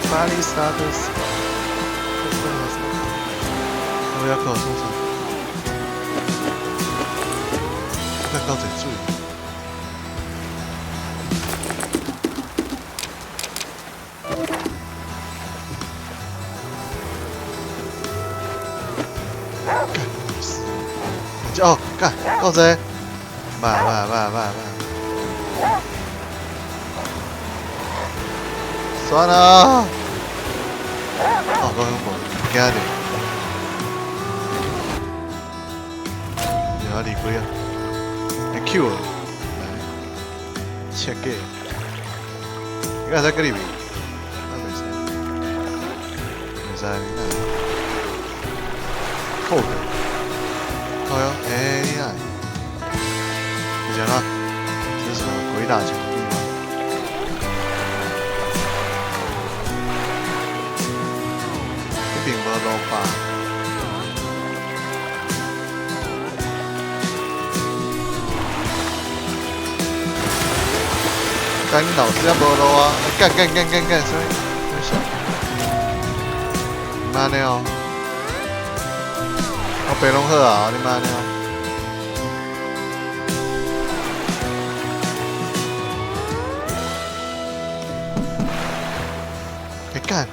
巴黎萨德斯，我要考上啥？要到最注意。哦，干，到这，慢，算了，哦，高恐怖，惊着，又要离开啊，还 Q 了，来，check it， 你看在这里边，没事，你看，扣的。哦哟，哎呀，你讲啊，这是什么鬼打墙的地方？这并无路吧？干老师也无路啊！干，什么？妈的哦！我白龙好啊！你妈呢？哎干，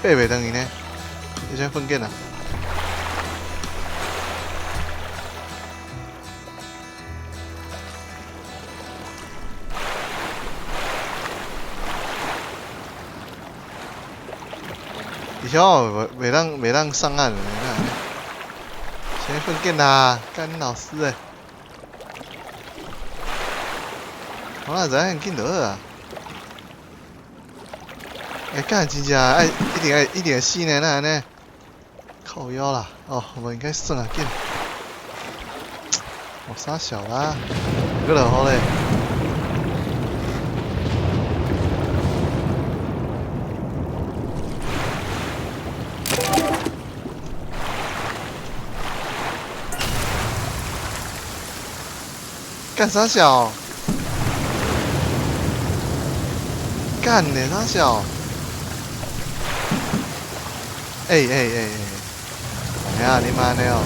爬袂等于呢？你先分拣啊！以前袂当上岸了，你看。先分拣啦，干老师诶！我哪知很紧就好啊？干真正爱一定死呢，那安尼靠腰啦！哦，我们应该算啊紧。我傻小啦，个就好嘞。干啥小？干呢啥小？哎呀你妈的哦！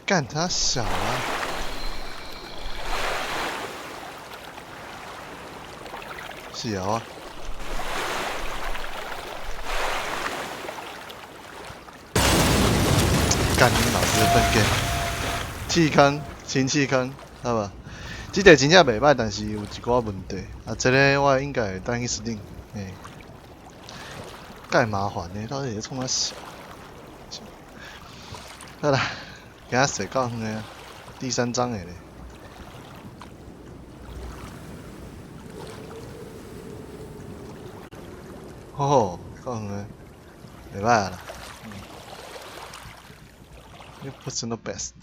干他小啊！是啊。干你老师分拣，弃坑，新弃坑，好吧？这个真正袂歹，但是有一寡问题。啊，这个我应该会等去死定，介麻烦呢，到底是创啥小？好啦，今仔写到远啊，第3章的咧。哦，够远，袂歹啦。You personal best.